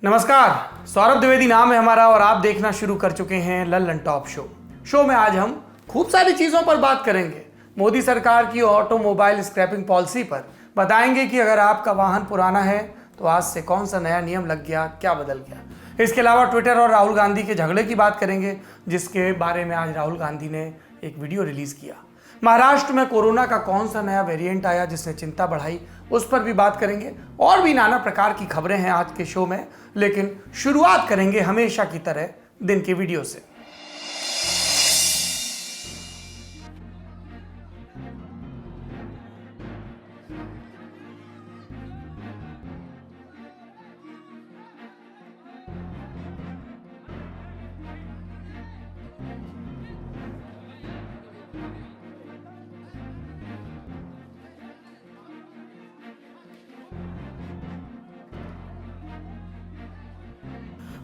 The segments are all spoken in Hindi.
नमस्कार, सौरभ द्विवेदी नाम है हमारा और आप देखना शुरू कर चुके हैं लल्लन टॉप शो में आज हम खूब सारी चीज़ों पर बात करेंगे। मोदी सरकार की ऑटोमोबाइल स्क्रैपिंग पॉलिसी पर बताएंगे कि अगर आपका वाहन पुराना है तो आज से कौन सा नया नियम लग गया, क्या बदल गया। इसके अलावा ट्विटर और राहुल गांधी के झगड़े की बात करेंगे, जिसके बारे में आज राहुल गांधी ने एक वीडियो रिलीज किया। महाराष्ट्र में कोरोना का कौन सा नया वेरिएंट आया जिसने चिंता बढ़ाई, उस पर भी बात करेंगे। और भी नाना प्रकार की खबरें हैं आज के शो में, लेकिन शुरुआत करेंगे हमेशा की तरह दिन के वीडियो से।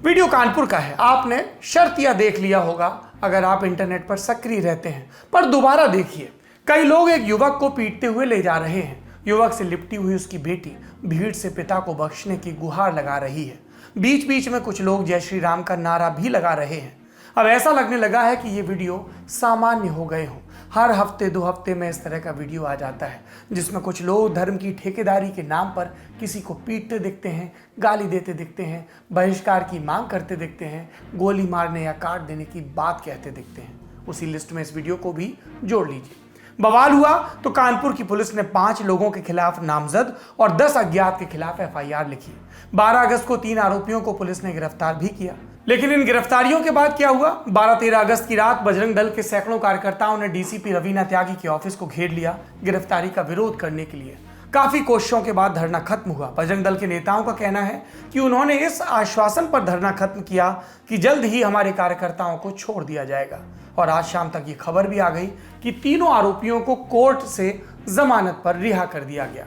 वीडियो कानपुर का है। आपने शर्तिया देख लिया होगा अगर आप इंटरनेट पर सक्रिय रहते हैं, पर दोबारा देखिए। कई लोग एक युवक को पीटते हुए ले जा रहे हैं। युवक से लिपटी हुई उसकी बेटी भीड़ से पिता को बख्शने की गुहार लगा रही है। बीच बीच में कुछ लोग जय श्री राम का नारा भी लगा रहे हैं। अब ऐसा लगने लगा है कि ये वीडियो सामान्य हो गए हों। हर हफ्ते 2 हफ्ते में इस तरह का वीडियो आ जाता है जिसमें कुछ लोग धर्म की ठेकेदारी के नाम पर किसी को पीटते दिखते हैं, गाली देते दिखते हैं, बहिष्कार की मांग करते दिखते हैं, गोली मारने या काट देने की बात कहते दिखते हैं। उसी लिस्ट में इस वीडियो को भी जोड़ लीजिए। बवाल हुआ तो कानपुर की पुलिस ने 5 लोगों के खिलाफ नामजद और 10 अज्ञात के खिलाफ FIR लिखी। 12 अगस्त को 3 आरोपियों को पुलिस ने गिरफ्तार भी किया। लेकिन इन गिरफ्तारियों के बाद क्या हुआ? 12-13 अगस्त की रात बजरंग दल के सैकड़ों कार्यकर्ताओं ने DCP रवीना त्यागी के ऑफिस को घेर लिया गिरफ्तारी का विरोध करने के लिए। काफी कोशिशों के बाद धरना खत्म हुआ। बजरंग दल के नेताओं का कहना है कि उन्होंने इस आश्वासन पर धरना खत्म किया कि जल्द ही हमारे कार्यकर्ताओं को छोड़ दिया जाएगा। और आज शाम तक ये खबर भी आ गई कि तीनों आरोपियों को कोर्ट से जमानत पर रिहा कर दिया गया।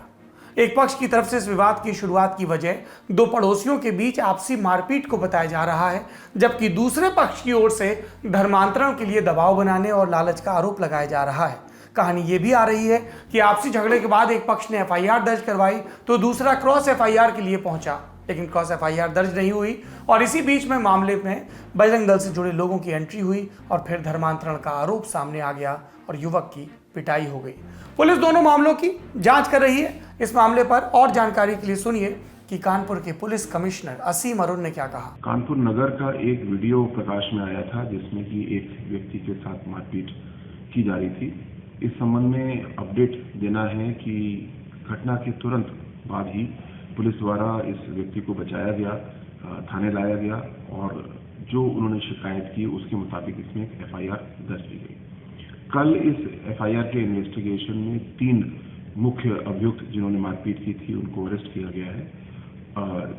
एक पक्ष की तरफ से इस विवाद की शुरुआत की वजह 2 पड़ोसियों के बीच आपसी मारपीट को बताया जा रहा है, जबकि दूसरे पक्ष की ओर से धर्मांतरण के लिए दबाव बनाने और लालच का आरोप लगाया जा रहा है। कहानी ये भी आ रही है कि आपसी झगड़े के बाद एक पक्ष ने FIR दर्ज करवाई तो दूसरा क्रॉस FIR के लिए पहुंचा, लेकिन क्रॉस FIR दर्ज नहीं हुई। और इसी बीच में मामले में बजरंग दल से जुड़े लोगों की एंट्री हुई और फिर धर्मांतरण का आरोप सामने आ गया और युवक की पिटाई हो गई। पुलिस दोनों मामलों की जांच कर रही है। इस मामले पर और जानकारी के लिए सुनिए कि कानपुर के पुलिस कमिश्नर असीम अरुण ने क्या कहा। कानपुर नगर का एक वीडियो प्रकाश में आया था जिसमें कि एक व्यक्ति के साथ मारपीट की जा रही थी। इस संबंध में अपडेट देना है कि घटना के तुरंत बाद ही पुलिस द्वारा इस व्यक्ति को बचाया गया, थाने लाया गया और जो उन्होंने शिकायत की उसके मुताबिक इसमें एक FIR दर्ज की गई। कल इस FIR के इन्वेस्टिगेशन में 3 मुख्य अभियुक्त जिन्होंने मारपीट की थी उनको अरेस्ट किया गया है।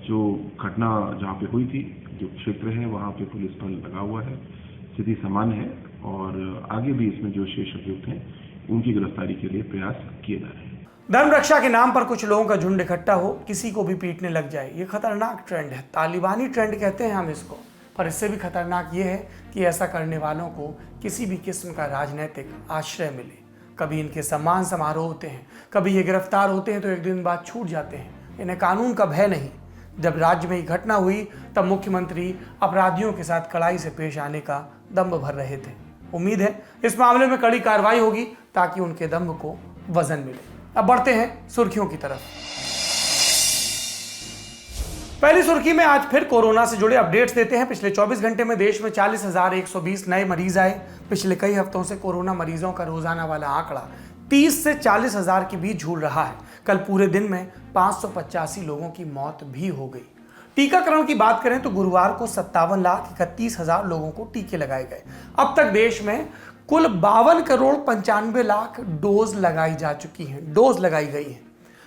जो घटना जहाँ पे हुई थी, जो क्षेत्र है वहाँ पे पुलिस बल लगा हुआ है, स्थिति सामान्य है और आगे भी इसमें जो शेष अभियुक्त हैं उनकी गिरफ्तारी के लिए प्रयास किए जा रहे हैं। धर्म रक्षा के नाम पर कुछ लोगों का झुंड इकट्ठा हो, किसी को भी पीटने लग जाए, ये खतरनाक ट्रेंड है। तालिबानी ट्रेंड कहते हैं हम इसको। पर इससे भी खतरनाक ये है कि ऐसा करने वालों को किसी भी किस्म का राजनीतिक आश्रय मिले। कभी इनके सम्मान समारोह होते हैं, कभी ये गिरफ्तार होते हैं तो एक दिन बाद छूट जाते हैं। इन्हें कानून का भय नहीं। जब राज्य में ये घटना हुई तब मुख्यमंत्री अपराधियों के साथ कड़ाई से पेश आने का दम्भ भर रहे थे। उम्मीद है इस मामले में कड़ी कार्रवाई होगी ताकि उनके दम्भ को वजन मिले। अब बढ़ते हैं सुर्खियों की तरफ। पहली सुर्खी में आज फिर कोरोना से जुड़े अपडेट्स देते हैं। पिछले 24 घंटे में देश में 40,120 नए मरीज आए। पिछले कई हफ्तों से कोरोना मरीजों का रोजाना वाला आंकड़ा 30 से 40,000 के बीच झूल रहा है। कल पूरे दिन में 585 लोगों की मौत भी हो गई। टीकाकरण की बात करें तो गुरुवार को 57,31,000 लोगों को टीके लगाए गए। अब तक देश में कुल 52,95,00,000 डोज लगाई जा चुकी हैं, डोज लगाई गई है।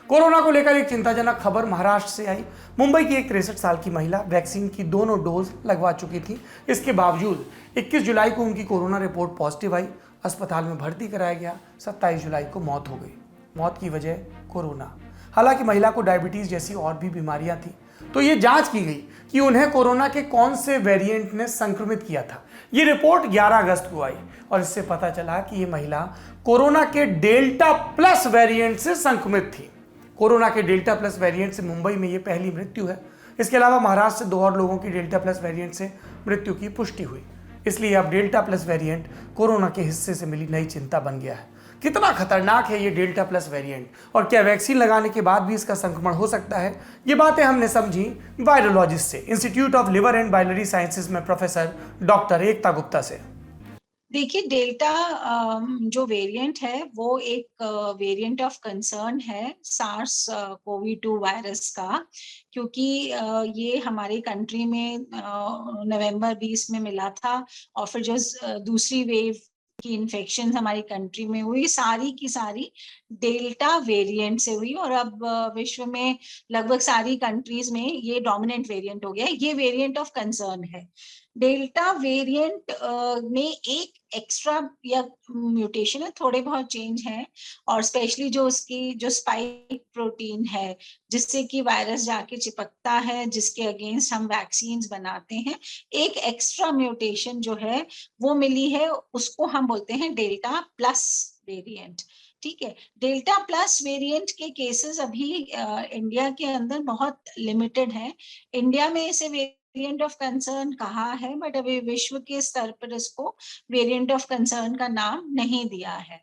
कोरोना को लेकर एक चिंताजनक खबर महाराष्ट्र से आई। मुंबई की एक 63 साल की महिला वैक्सीन की दोनों डोज लगवा चुकी थी। इसके बावजूद 21 जुलाई को उनकी कोरोना रिपोर्ट पॉजिटिव आई। अस्पताल में भर्ती कराया गया। 27 जुलाई को मौत हो गई। मौत की वजह कोरोना। हालांकि महिला को डायबिटीज जैसी और भी बीमारियां थी, तो ये जांच की गई कि उन्हें कोरोना के कौन से वेरिएंट ने संक्रमित किया था। ये रिपोर्ट 11 अगस्त को आई और इससे पता चला कि ये महिला कोरोना के डेल्टा प्लस वेरिएंट से संक्रमित थी। कोरोना के डेल्टा प्लस वेरिएंट से मुंबई में ये पहली मृत्यु है। इसके अलावा महाराष्ट्र से 2 और लोगों की डेल्टा प्लस वेरिएंट से मृत्यु की पुष्टि हुई। इसलिए अब डेल्टा प्लस वेरिएंट कोरोना के हिस्से से मिली नई चिंता बन गया है। कितना खतरनाक है ये डेल्टा प्लस वेरिएंट और क्या वैक्सीन लगाने के बाद भी इसका संक्रमण हो सकता है? ये बातें हमने समझी वायरोलॉजिस्ट से, institute of liver and biliary sciences में प्रोफेसर डॉक्टर एकता गुप्ता से। देखिए, डेल्टा जो वेरिएंट है वो एक वेरिएंट ऑफ कंसर्न है सार्स कोवी-2 वायरस का, क्योंकि ये हमारी कंट्री में नवंबर 20 में मिला था और फिर जो दूसरी वेव की इन्फेक्शन हमारी कंट्री में हुई, सारी की सारी डेल्टा वेरिएंट से हुई और अब विश्व में लगभग सारी कंट्रीज में ये डोमिनेंट वेरिएंट हो गया है। ये वेरिएंट ऑफ कंसर्न है। डेल्टा वेरिएंट में एक एक्स्ट्रा या म्यूटेशन है, थोड़े बहुत चेंज हैं और स्पेशली जो उसकी जो स्पाइक प्रोटीन है जिससे कि वायरस जाके चिपकता है, जिसके अगेंस्ट हम वैक्सीन बनाते हैं, एक एक्स्ट्रा म्यूटेशन जो है वो मिली है, उसको हम बोलते हैं डेल्टा प्लस वेरिएंट। ठीक है, डेल्टा प्लस वेरिएंट के केसेस अभी इंडिया के अंदर बहुत लिमिटेड हैं। इंडिया में इसे वेरिएंट ऑफ कंसर्न कहा है, बट अभी विश्व के स्तर पर इसको वेरिएंट ऑफ कंसर्न का नाम नहीं दिया है।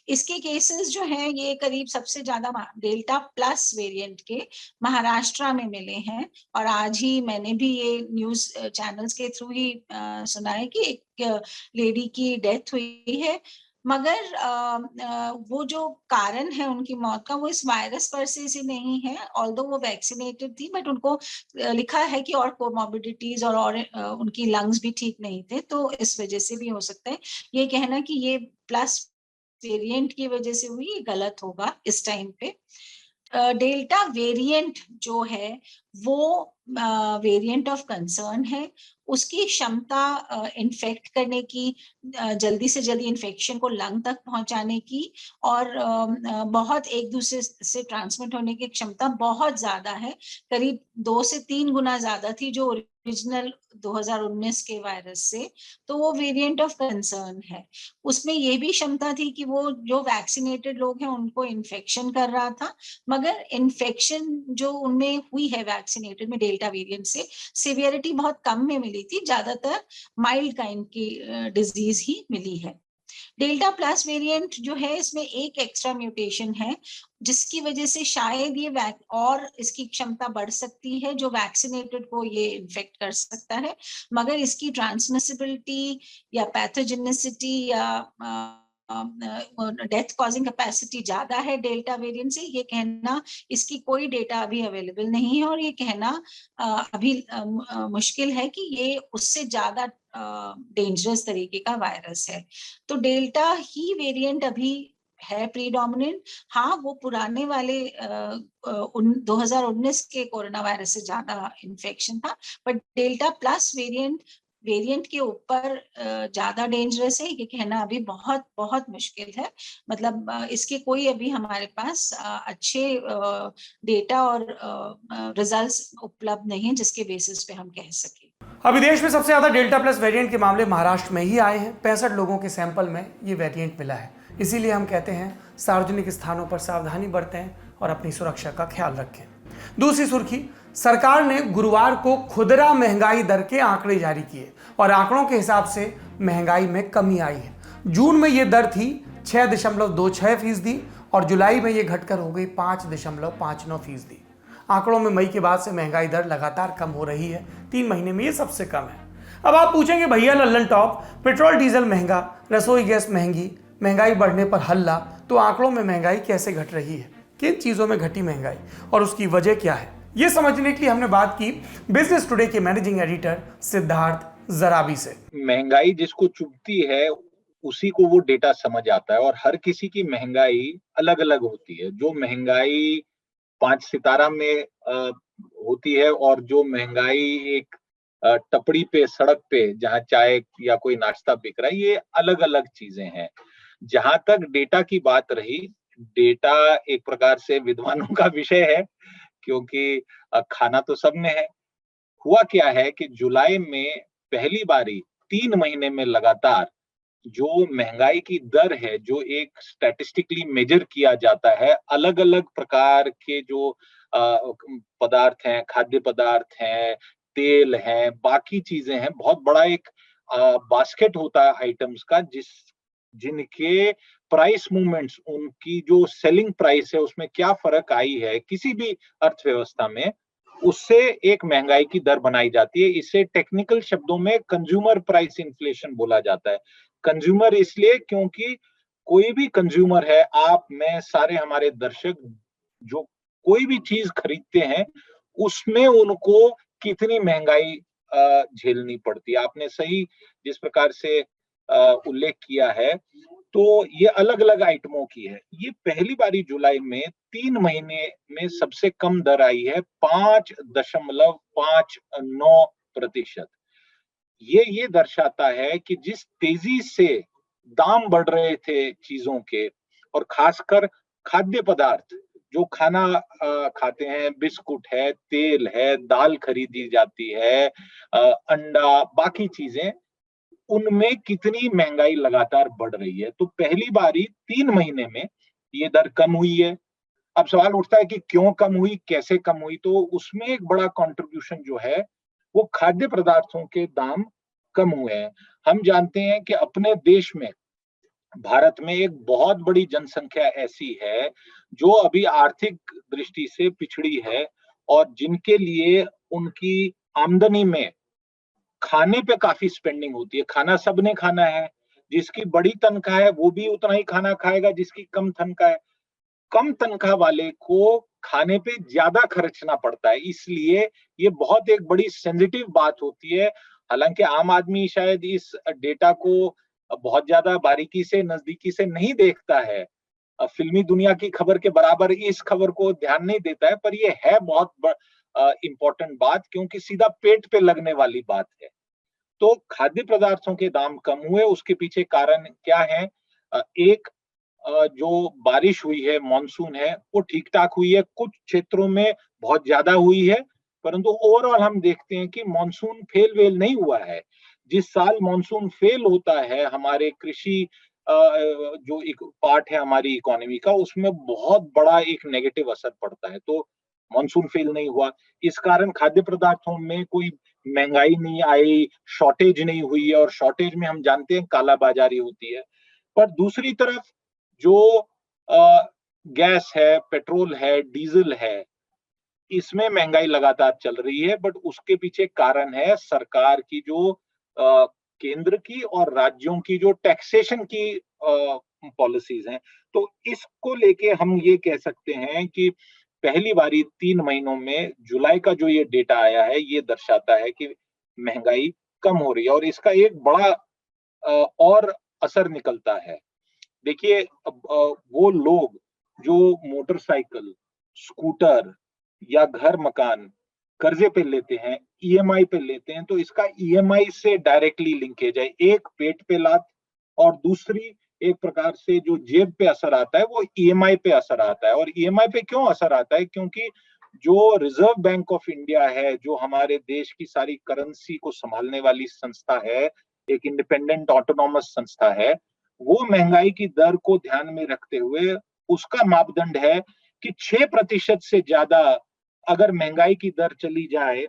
इसके केसेस जो हैं ये करीब सबसे ज्यादा डेल्टा प्लस वेरिएंट के महाराष्ट्र में मिले हैं और आज ही मैंने भी ये न्यूज चैनल्स के थ्रू ही सुना है कि एक लेडी की डेथ हुई है, मगर वो जो कारण है उनकी मौत का वो इस वायरस पर से नहीं है, ऑल्दो वो वैक्सीनेटेड थी, बट उनको लिखा है कि और कोमॉर्बिडिटीज और उनकी लंग्स भी ठीक नहीं थे, तो इस वजह से भी हो सकता है। ये कहना कि ये प्लस वेरिएंट की वजह से हुई, ये गलत होगा इस टाइम पे। डेल्टा वेरिएंट जो है वो वेरिएंट ऑफ कंसर्न है, उसकी क्षमता इन्फेक्ट करने की, जल्दी से जल्दी इन्फेक्शन को लंग तक पहुंचाने की और बहुत एक दूसरे से ट्रांसमिट होने की क्षमता बहुत ज्यादा है, करीब 2 से 3 गुना ज्यादा थी जो ओरिजिनल 2019 के वायरस से, तो वो वेरिएंट ऑफ कंसर्न है। उसमें ये भी क्षमता थी कि वो जो वैक्सीनेटेड लोग हैं उनको इन्फेक्शन कर रहा था, मगर इन्फेक्शन जो उनमें हुई है वैक्सीनेटेड में डेल्टा वेरिएंट से, सिवियरिटी बहुत कम में मिली थी, ज्यादातर माइल्ड काइंड की डिजीज ही मिली है। डेल्टा प्लस वेरिएंट जो है इसमें एक एक्स्ट्रा म्यूटेशन है जिसकी वजह से शायद ये और इसकी क्षमता बढ़ सकती है, जो वैक्सीनेटेड को ये इन्फेक्ट कर सकता है, मगर इसकी ट्रांसमिसिबिलिटी या पैथोजेनिसिटी या डेथ कॉजिंग कैपेसिटी ज्यादा है डेल्टा वेरिएंट से, ये कहना, इसकी कोई डेटा अभी अवेलेबल नहीं है और ये कहना अभी मुश्किल है कि ये उससे ज्यादा डेंजरस तरीके का वायरस है। तो डेल्टा ही वेरिएंट अभी है प्रीडोमिनेंट। हाँ, वो पुराने वाले 2019 के कोरोना वायरस से ज्यादा इन्फेक्शन था, बट डेल्टा प्लस वेरिएंट के ऊपर ज्यादा डेंजरस है, ये कहना अभी बहुत बहुत मुश्किल है। मतलब इसके कोई अभी हमारे पास अच्छे डेटा और रिजल्ट्स उपलब्ध नहीं है जिसके बेसिस पे हम कह सकें। अभी देश में सबसे ज्यादा डेल्टा प्लस वेरिएंट के मामले महाराष्ट्र में ही आए हैं। 65 लोगों के सैंपल में ये वेरिएंट मिला है। इसीलिए हम कहते हैं सार्वजनिक स्थानों पर सावधानी बरतें और अपनी सुरक्षा का ख्याल रखें। दूसरी सुर्खी, सरकार ने गुरुवार को खुदरा महंगाई दर के आंकड़े जारी किए और आंकड़ों के हिसाब से महंगाई में कमी आई है। जून में ये दर थी 6.26% और जुलाई में ये घटकर हो गई 5.59%। आंकड़ों में मई के बाद से महंगाई दर लगातार कम हो रही है, 3 महीने में ये सबसे कम है। अब आप पूछेंगे भैया लल्लन टॉप, पेट्रोल डीजल महंगा, रसोई गैस महंगी, महंगाई बढ़ने पर हल्ला, तो आंकड़ों में महंगाई कैसे घट रही है? किन चीजों में घटी महंगाई और उसकी वजह क्या है? ये समझने के लिए हमने बात की बिजनेस टुडे के मैनेजिंग एडिटर सिद्धार्थ जराबी से। महंगाई जिसको चुभती है उसी को वो डेटा समझ आता है और हर किसी की महंगाई अलग अलग होती है। जो महंगाई 5 सितारा में होती है और जो महंगाई एक टपड़ी पे, सड़क पे जहाँ चाय या कोई नाश्ता बिक रहा है, ये अलग अलग चीजें हैं। जहां तक डेटा की बात रही, डेटा एक प्रकार से विद्वानों का विषय है क्योंकि खाना तो सब में है। हुआ क्या है कि जुलाई में पहली बारी 3 महीने में लगातार जो महंगाई की दर है, जो एक स्टैटिस्टिकली मेजर किया जाता है, अलग अलग प्रकार के जो पदार्थ हैं, खाद्य पदार्थ हैं, तेल है, बाकी चीजें हैं, बहुत बड़ा एक बास्केट होता है आइटम्स का, जिनके प्राइस मूवमेंट्स, उनकी जो सेलिंग प्राइस है उसमें क्या फर्क आई है किसी भी अर्थव्यवस्था में, उससे एक महंगाई की दर बनाई जाती है। इसे टेक्निकल शब्दों में कंज्यूमर प्राइस इन्फ्लेशन बोला जाता है। कंज्यूमर इसलिए क्योंकि कोई भी कंज्यूमर है, आप, मैं, सारे हमारे दर्शक, जो कोई भी चीज खरीदते हैं उसमें उनको कितनी महंगाई झेलनी पड़ती है। आपने सही जिस प्रकार से उल्लेख किया है, तो ये अलग अलग आइटमों की है। ये पहली बारी जुलाई में 3 महीने में सबसे कम दर आई है, 5.59%। ये दर्शाता है कि जिस तेजी से दाम बढ़ रहे थे चीजों के, और खासकर खाद्य पदार्थ, जो खाना खाते हैं, बिस्कुट है, तेल है, दाल खरीदी जाती है, अंडा, बाकी चीजें, उनमें कितनी महंगाई लगातार बढ़ रही है। तो पहली बारी 3 महीने में ये दर कम हुई है। अब सवाल उठता है कि क्यों कम हुई, कैसे कम हुई? तो उसमें एक बड़ा कंट्रीब्यूशन जो है वो खाद्य पदार्थों के दाम कम हुए हैं। हम जानते हैं कि अपने देश में, भारत में, एक बहुत बड़ी जनसंख्या ऐसी है जो अभी आर्थिक दृष्टि से पिछड़ी है, और जिनके लिए उनकी आमदनी में खाने पे काफी स्पेंडिंग होती है। खाना सबने खाना है, जिसकी बड़ी तनख्वाह है वो भी उतना ही खाना खाएगा जिसकी कम तनख्वाह है। कम तनख्वाह वाले को खाने पे ज्यादा खर्चना पड़ता है, इसलिए ये बहुत एक बड़ी सेंसिटिव बात होती है। हालांकि आम आदमी शायद इस डेटा को बहुत ज्यादा बारीकी से, नजदीकी से नहीं देखता है, फिल्मी दुनिया की खबर के बराबर इस खबर को ध्यान नहीं देता है, पर ये है बहुत इंपॉर्टेंट बात, क्योंकि सीधा पेट पे लगने वाली बात है। तो खाद्य पदार्थों के दाम कम हुए, उसके पीछे कारण क्या है? एक, जो बारिश हुई है, मानसून है, वो ठीक ठाक हुई है, कुछ क्षेत्रों में बहुत ज्यादा हुई है, परंतु ओवरऑल हम देखते हैं कि मानसून फेल वेल नहीं हुआ है। जिस साल मानसून फेल होता है, हमारे कृषि जो एक पार्ट है हमारी इकोनॉमी का, उसमें बहुत बड़ा एक नेगेटिव असर पड़ता है। तो मानसून फेल नहीं हुआ, इस कारण खाद्य पदार्थों में कोई महंगाई नहीं आई, शॉर्टेज नहीं हुई है, और शॉर्टेज में हम जानते हैं कालाबाजारी होती है। पर दूसरी तरफ जो गैस है, पेट्रोल है, डीजल है, इसमें महंगाई लगातार चल रही है, बट उसके पीछे कारण है सरकार की जो केंद्र की और राज्यों की जो टैक्सेशन की पॉलिसीज हैं। तो इसको लेके हम ये कह सकते हैं कि पहली बारी 3 महीनों में जुलाई का जो ये डेटा आया है, ये दर्शाता है कि महंगाई कम हो रही है, और इसका एक बड़ा और असर निकलता है। देखिए, वो लोग जो मोटरसाइकिल, स्कूटर या घर मकान कर्जे पे लेते हैं, ईएमआई पे लेते हैं, तो इसका ईएमआई से डायरेक्टली लिंकेज है। एक पेट पे लात, और दूसरी एक प्रकार से जो जेब पे असर आता है वो ईएमआई पे असर आता है। और ईएमआई पे क्यों असर आता है? क्योंकि जो रिजर्व बैंक ऑफ इंडिया है, जो हमारे देश की सारी करेंसी को संभालने वाली संस्था है, एक इंडिपेंडेंट ऑटोनॉमस संस्था है, वो महंगाई की दर को ध्यान में रखते हुए उसका मापदंड है कि 6% से ज्यादा अगर महंगाई की दर चली जाए,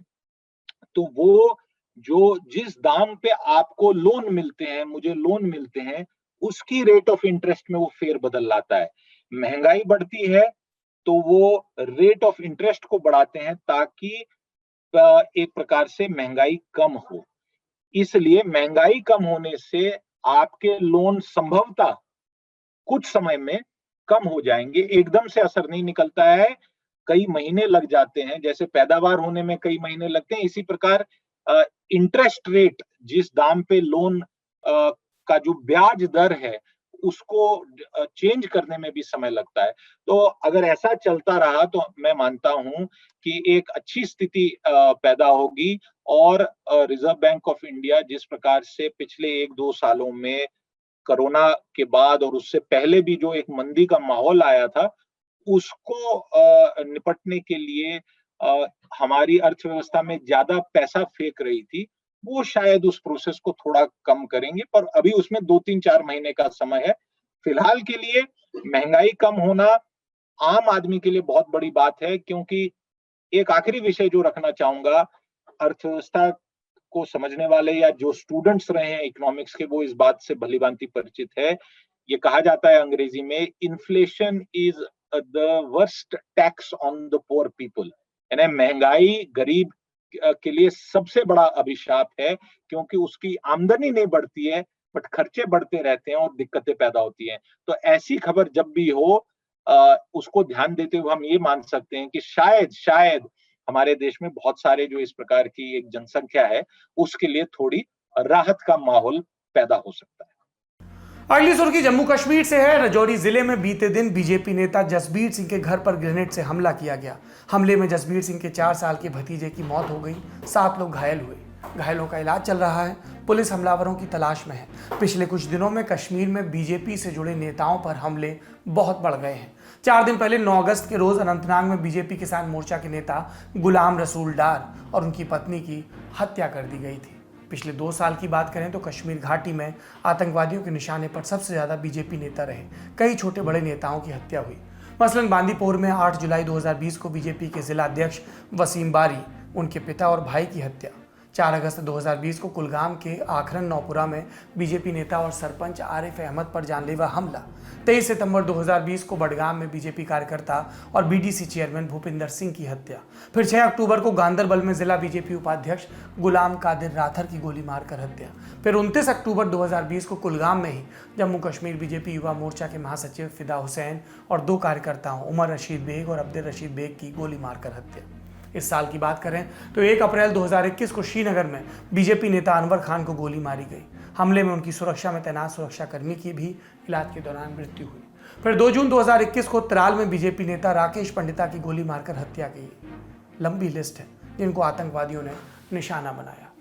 तो वो जो जिस दाम पे आपको लोन मिलते हैं, मुझे लोन मिलते हैं, उसकी रेट ऑफ इंटरेस्ट में वो फेर बदल लाता है। महंगाई बढ़ती है तो वो रेट ऑफ इंटरेस्ट को बढ़ाते हैं, ताकि एक प्रकार से महंगाई कम हो। इसलिए महंगाई कम होने से आपके लोन संभवतः कुछ समय में कम हो जाएंगे, एकदम से असर नहीं निकलता है, कई महीने लग जाते हैं। जैसे पैदावार होने में कई महीने लगते हैं, इसी प्रकार इंटरेस्ट रेट, जिस दाम पे लोन का जो ब्याज दर है, उसको चेंज करने में भी समय लगता है। तो अगर ऐसा चलता रहा तो मैं मानता हूं कि एक अच्छी स्थिति पैदा होगी, और रिजर्व बैंक ऑफ इंडिया जिस प्रकार से पिछले 1-2 सालों में कोरोना के बाद और उससे पहले भी जो एक मंदी का माहौल आया था, उसको निपटने के लिए हमारी अर्थव्यवस्था में ज्यादा पैसा फेंक रही थी, वो शायद उस प्रोसेस को थोड़ा कम करेंगे, पर अभी उसमें 2-3-4 महीने का समय है। फिलहाल के लिए महंगाई कम होना आम आदमी के लिए बहुत बड़ी बात है, क्योंकि एक आखिरी विषय जो रखना चाहूंगा, अर्थव्यवस्था को समझने वाले या जो स्टूडेंट्स रहे हैं इकोनॉमिक्स के, वो इस बात से भलीभांति परिचित है। ये कहा जाता है अंग्रेजी में, inflation is the worst tax on the poor people, यानी महंगाई गरीब के लिए सबसे बड़ा अभिशाप है, क्योंकि उसकी आमदनी नहीं बढ़ती है बट खर्चे बढ़ते रहते हैं और दिक्कतें पैदा होती हैं। तो ऐसी खबर जब भी हो, उसको ध्यान देते हुए हम ये मान सकते हैं कि शायद हमारे देश में बहुत सारे जो इस प्रकार की एक जनसंख्या है, उसके लिए थोड़ी राहत का माहौल पैदा हो सकता है। अगली सुर्खी जम्मू कश्मीर से है। राजौरी जिले में बीते दिन बीजेपी नेता जसबीर सिंह के घर पर ग्रेनेड से हमला किया गया। हमले में जसबीर सिंह के 4 साल के भतीजे की मौत हो गई, 7 लोग घायल हुए। घायलों का इलाज चल रहा है। पुलिस हमलावरों की तलाश में है। पिछले कुछ दिनों में कश्मीर में बीजेपी से जुड़े नेताओं पर हमले बहुत बढ़ गए हैं। 4 दिन पहले 9 अगस्त के रोज अनंतनाग में बीजेपी किसान मोर्चा के नेता गुलाम रसूल डार और उनकी पत्नी की हत्या कर दी गई थी। पिछले 2 साल की बात करें तो कश्मीर घाटी में आतंकवादियों के निशाने पर सबसे ज्यादा बीजेपी नेता रहे। कई छोटे बड़े नेताओं की हत्या हुई। मसलन बांदीपोर में 8 जुलाई 2020 को बीजेपी के जिला अध्यक्ष वसीम बारी, उनके पिता और भाई की हत्या। 4 अगस्त 2020 को कुलगाम के आखरन नौपुरा में बीजेपी नेता और सरपंच आरिफ अहमद पर जानलेवा हमला। 23 सितंबर 2020 को बडगाम में बीजेपी कार्यकर्ता और बीडीसी चेयरमैन भूपिंदर सिंह की हत्या। फिर 6 अक्टूबर को गांदरबल में जिला बीजेपी उपाध्यक्ष गुलाम कादिर राथर की गोली मारकर हत्या। फिर 29 अक्टूबर 2020 को कुलगाम में ही जम्मू कश्मीर बीजेपी युवा मोर्चा के महासचिव फिदा हुसैन और 2 कार्यकर्ताओं उमर रशीद बेग और अब्दुल रशीद बेग की गोली मारकर हत्या। इस साल की बात करें तो 1 अप्रैल 2021 को श्रीनगर में बीजेपी नेता अनवर खान को गोली मारी गई। हमले में उनकी सुरक्षा में तैनात सुरक्षाकर्मी की भी इलाज के दौरान मृत्यु हुई। फिर 2 जून 2021 को त्राल में बीजेपी नेता राकेश पंडिता की गोली मारकर हत्या की। लंबी लिस्ट है जिनको आतंकवादियों ने निशाना बनाया।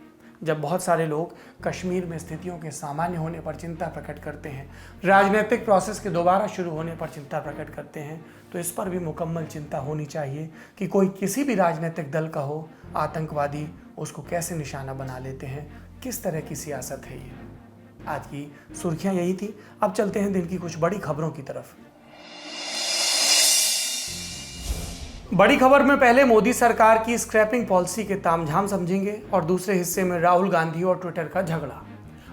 जब बहुत सारे लोग कश्मीर में स्थितियों के सामान्य होने पर चिंता प्रकट करते हैं, राजनीतिक प्रोसेस के दोबारा शुरू होने पर चिंता प्रकट करते हैं, तो इस पर भी मुकम्मल चिंता होनी चाहिए कि कोई किसी भी राजनीतिक दल का हो, आतंकवादी उसको कैसे निशाना बना लेते हैं, किस तरह की सियासत है ये। आज की सुर्खियां यही थी। अब चलते हैं दिन की कुछ बड़ी खबरों की तरफ। बड़ी खबर में पहले मोदी सरकार की स्क्रैपिंग पॉलिसी के तामझाम समझेंगे और दूसरे हिस्से में राहुल गांधी और ट्विटर का झगड़ा।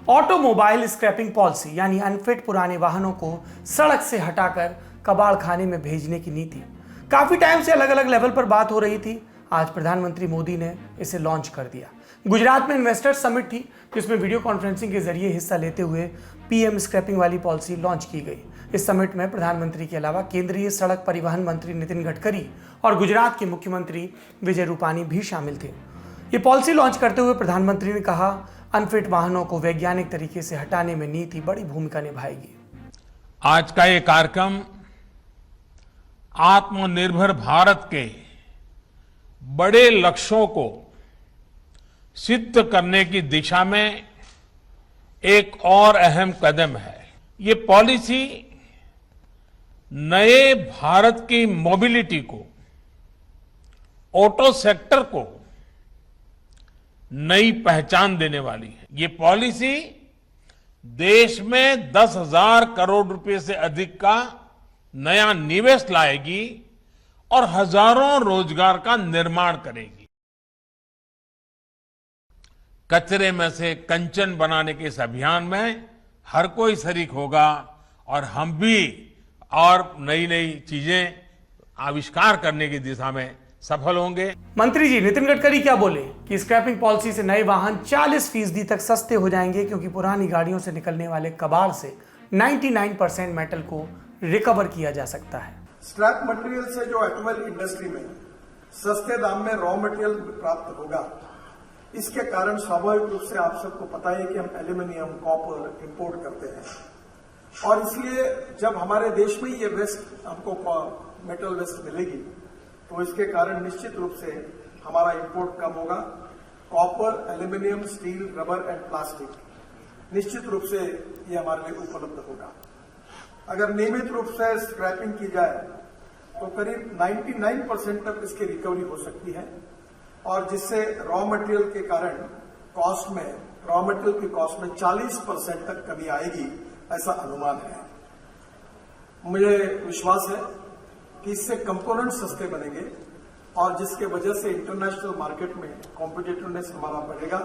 ऑटोमोबाइल स्क्रैपिंग पॉलिसी यानी अनफिट पुराने वाहनों को सड़क से हटाकर कबाड़ खाने में भेजने की नीति काफी टाइम से अलग अलग लेवल पर बात हो रही थी। आज प्रधानमंत्री मोदी ने इसे लॉन्च कर दिया। गुजरात में इन्वेस्टर्स समिट थी जिसमें वीडियो कॉन्फ्रेंसिंग के जरिए हिस्सा लेते हुए पीएम स्क्रैपिंग वाली पॉलिसी लॉन्च की गई। इस समिट में प्रधानमंत्री के अलावा केंद्रीय सड़क परिवहन मंत्री नितिन गडकरी और गुजरात के मुख्यमंत्री विजय रूपानी भी शामिल थे। ये पॉलिसी लॉन्च करते हुए प्रधानमंत्री ने कहा, अनफिट वाहनों को वैज्ञानिक तरीके से हटाने में नीति बड़ी भूमिका निभाएगी। आज का ये कार्यक्रम आत्मनिर्भर भारत के बड़े लक्ष्यों को सिद्ध करने की दिशा में एक और अहम कदम है। ये पॉलिसी नए भारत की मोबिलिटी को, ऑटो सेक्टर को नई पहचान देने वाली है। ये पॉलिसी देश में 10,000 करोड़ रुपए से अधिक का नया निवेश लाएगी और हजारों रोजगार का निर्माण करेगी। कचरे में से कंचन बनाने के इस अभियान में हर कोई शरीक होगा और हम भी और नई नई चीजें आविष्कार करने की दिशा में सफल होंगे। मंत्री जी नितिन गडकरी क्या बोले कि स्क्रैपिंग पॉलिसी से नए वाहन 40% तक सस्ते हो जाएंगे, क्योंकि पुरानी गाड़ियों से निकलने वाले कबाड़ से 99% मेटल को रिकवर किया जा सकता है। स्क्रैप मटेरियल से जो ऑटोमोबाइल इंडस्ट्री में सस्ते दाम में रॉ मटेरियल प्राप्त होगा, इसके कारण स्वाभाविक रूप से आप सबको पता है कि हम एल्यूमिनियम, कॉपर इंपोर्ट करते हैं और इसलिए जब हमारे देश में ये वेस्ट हमको मेटल वेस्ट मिलेगी तो इसके कारण निश्चित रूप से हमारा इंपोर्ट कम होगा। Copper, aluminium, steel, rubber and plastic निश्चित रूप से ये हमारे लिए उपलब्ध होगा। अगर नियमित रूप से स्क्रैपिंग की जाए तो करीब 99% तक इसकी रिकवरी हो सकती है और जिससे रॉ मटेरियल के कारण कॉस्ट में, रॉ मटेरियल की कॉस्ट में 40% तक कमी आएगी, ऐसा अनुमान है। मुझे विश्वास है कि इससे कंपोनेंट सस्ते बनेंगे और जिसके वजह से इंटरनेशनल मार्केट में कॉम्पिटिटिवनेस हमारा बढ़ेगा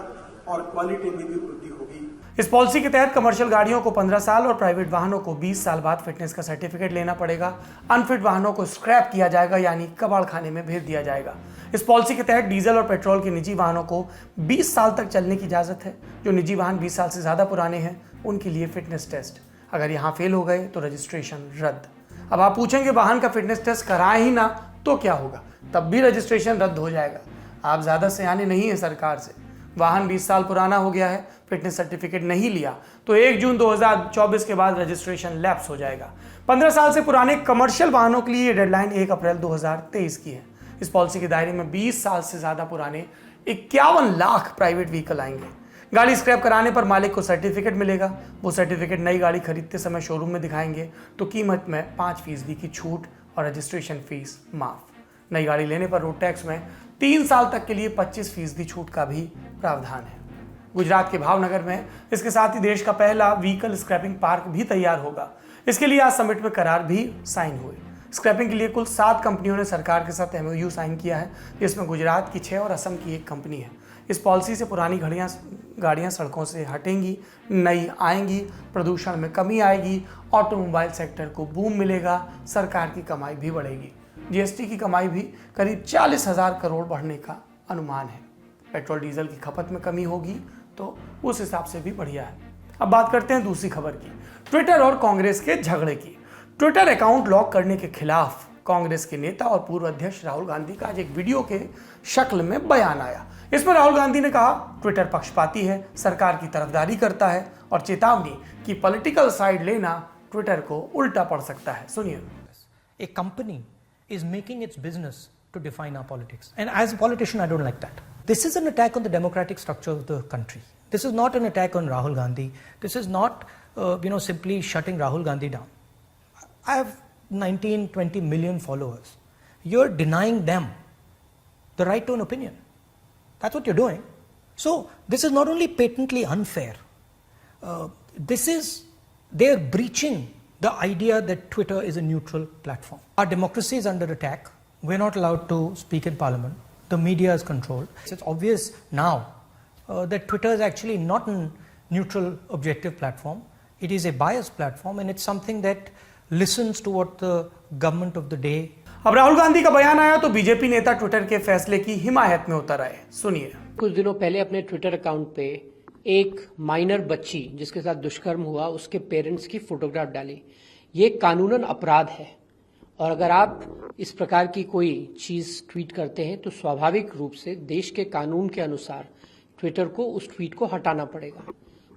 और क्वालिटी में भी वृद्धि होगी। इस पॉलिसी के तहत कमर्शियल गाड़ियों को 15 साल और प्राइवेट वाहनों को 20 साल बाद फिटनेस का सर्टिफिकेट लेना पड़ेगा। अनफिट वाहनों को स्क्रैप किया जाएगा, यानी कबाड़ खाने में भेज दिया जाएगा। इस पॉलिसी के तहत डीजल और पेट्रोल के निजी वाहनों को 20 साल तक चलने की इजाजत है। जो निजी वाहन 20 साल से ज्यादा पुराने हैं उनके लिए फिटनेस टेस्ट, अगर यहाँ फेल हो गए तो रजिस्ट्रेशन रद्द। अब आप पूछेंगे वाहन का फिटनेस टेस्ट कराए ही ना तो क्या होगा, तब भी रजिस्ट्रेशन रद्द हो जाएगा। आप ज्यादा सियाने नहीं है सरकार से। वाहन 20 साल पुराना हो गया है, फिटनेस सर्टिफिकेट नहीं लिया तो 1 जून 2024 के बाद रजिस्ट्रेशन लैप्स हो जाएगा। 15 साल से पुराने कमर्शियल वाहनों के लिए ये डेडलाइन 1 अप्रैल 2023 की है। इस पॉलिसी के दायरे में 20 साल से ज्यादा पुराने 51 लाख प्राइवेट व्हीकल आएंगे। गाड़ी स्क्रैप कराने पर मालिक को सर्टिफिकेट मिलेगा। वो सर्टिफिकेट नई गाड़ी खरीदते समय शोरूम में दिखाएंगे तो कीमत में 5% की छूट और रजिस्ट्रेशन फीस माफ। नई गाड़ी लेने पर रोड टैक्स में 3 साल तक के लिए 25% छूट का भी प्रावधान है। गुजरात के भावनगर में इसके साथ ही देश का पहला व्हीकल स्क्रैपिंग पार्क भी तैयार होगा। इसके लिए आज समिट में करार भी साइन हुए। स्क्रैपिंग के लिए कुल 7 कंपनियों ने सरकार के साथ MOU साइन किया है, जिसमें गुजरात की 6 और असम की 1 कंपनी है। इस पॉलिसी से पुरानी गाड़ियां सड़कों से हटेंगी, नई आएंगी, प्रदूषण में कमी आएगी, ऑटोमोबाइल सेक्टर को बूम मिलेगा, सरकार की कमाई भी बढ़ेगी। GST की कमाई भी करीब 40,000 करोड़ बढ़ने का अनुमान है। पेट्रोल डीजल की खपत में कमी होगी तो उस हिसाब से भी बढ़िया है। अब बात करते हैं दूसरी खबर की, ट्विटर और कांग्रेस के झगड़े की। ट्विटर अकाउंट लॉक करने के खिलाफ कांग्रेस के नेता और पूर्व अध्यक्ष राहुल गांधी का आज एक वीडियो के शक्ल में बयान आया। इसमें राहुल गांधी ने कहा ट्विटर पक्षपाती है, सरकार की तरफदारी करता है और चेतावनी कि पॉलिटिकल साइड लेना ट्विटर को उल्टा पड़ सकता है। सुनिए। A company is making its business to define our politics. And as a politician, I don't like that. This is an attack on the democratic structure of the country. This is not an attack on Rahul Gandhi. This is not, simply shutting Rahul Gandhi down. I have 19, 20 million followers. You're denying them the right to an opinion. That's what you're doing. So this is not only patently unfair. They're breaching the idea that Twitter is a neutral platform. Our democracy is under attack. We're not allowed to speak in parliament. The media is controlled. It's obvious now that Twitter is actually not a neutral, objective platform. It is a biased platform, and it's something that listens to what the government of the day. अब राहुल गांधी का बयान आया तो बीजेपी नेता ट्विटर के फैसले की हिमायत में उतर आए। सुनिए। कुछ दिनों पहले अपने ट्विटर अकाउंट पे एक माइनर बच्ची जिसके साथ दुष्कर्म हुआ उसके पेरेंट्स की फोटोग्राफ डाली। ये कानूनन अपराध है और अगर आप इस प्रकार की कोई चीज ट्वीट करते हैं तो स्वाभाविक रूप से देश के कानून के अनुसार ट्विटर को उस ट्वीट को हटाना पड़ेगा।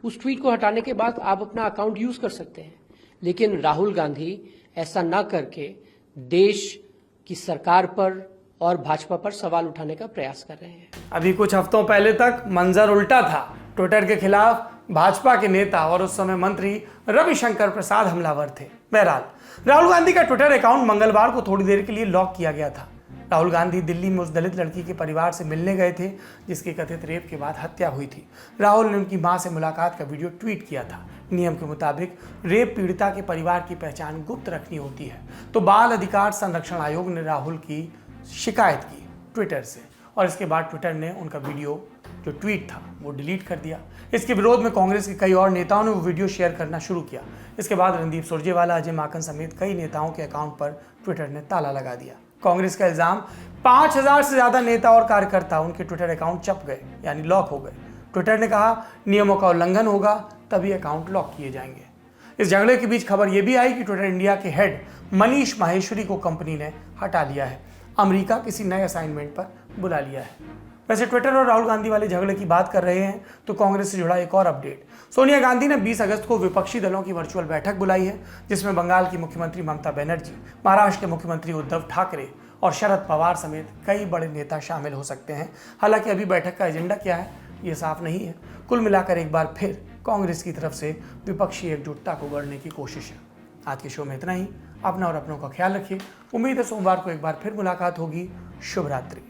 उस ट्वीट को हटाने के बाद आप अपना अकाउंट यूज कर सकते हैं, लेकिन राहुल गांधी ऐसा न करके देश की सरकार पर और भाजपा पर सवाल उठाने का प्रयास कर रहे हैं। अभी कुछ हफ्तों पहले तक मंजर उल्टा था। ट्विटर के खिलाफ भाजपा के नेता और उस समय मंत्री रविशंकर प्रसाद हमलावर थे। बहरहाल राहुल गांधी का ट्विटर अकाउंट मंगलवार को थोड़ी देर के लिए लॉक किया गया था। राहुल गांधी दिल्ली में उस दलित लड़की के परिवार से मिलने गए थे जिसकी कथित रेप के बाद हत्या हुई थी। राहुल ने उनकी मां से मुलाकात का वीडियो ट्वीट किया था। नियम के मुताबिक रेप पीड़िता के परिवार की पहचान गुप्त रखनी होती है, तो बाल अधिकार संरक्षण आयोग ने राहुल की शिकायत की ट्विटर से और इसके बाद ट्विटर ने उनका वीडियो जो ट्वीट था वो डिलीट कर दिया। इसके विरोध में कांग्रेस के कई और नेताओं ने वो वीडियो शेयर करना शुरू किया। इसके बाद रणदीप सुरजेवाला, अजय माकन समेत कई नेताओं के अकाउंट पर ट्विटर ने ताला लगा दिया। कांग्रेस का इल्जाम 5,000 से ज्यादा नेता और कार्यकर्ता उनके ट्विटर अकाउंट चप गए, यानी लॉक हो गए। ट्विटर ने कहा नियमों का उल्लंघन होगा तभी अकाउंट लॉक किए जाएंगे। इस झगड़े के बीच खबर यह भी आई कि ट्विटर इंडिया के हेड मनीष माहेश्वरी को कंपनी ने हटा लिया है। अमेरिका किसी नए असाइनमेंट पर बुला लिया है। वैसे ट्विटर और राहुल गांधी वाले झगड़े की बात कर रहे हैं तो कांग्रेस से जुड़ा एक और अपडेट। सोनिया गांधी ने 20 अगस्त को विपक्षी दलों की वर्चुअल बैठक बुलाई है, जिसमें बंगाल की मुख्यमंत्री ममता बनर्जी, महाराष्ट्र के मुख्यमंत्री उद्धव ठाकरे और शरद पवार समेत कई बड़े नेता शामिल हो सकते हैं। हालांकि अभी बैठक का एजेंडा क्या है ये साफ नहीं है। कुल मिलाकर एक बार फिर कांग्रेस की तरफ से विपक्षी एकजुटता को गढ़ने की कोशिश है। आज के शो में इतना ही। अपना और अपनों का ख्याल रखिए। उम्मीद है सोमवार को एक बार फिर मुलाकात होगी। शुभ रात्रि।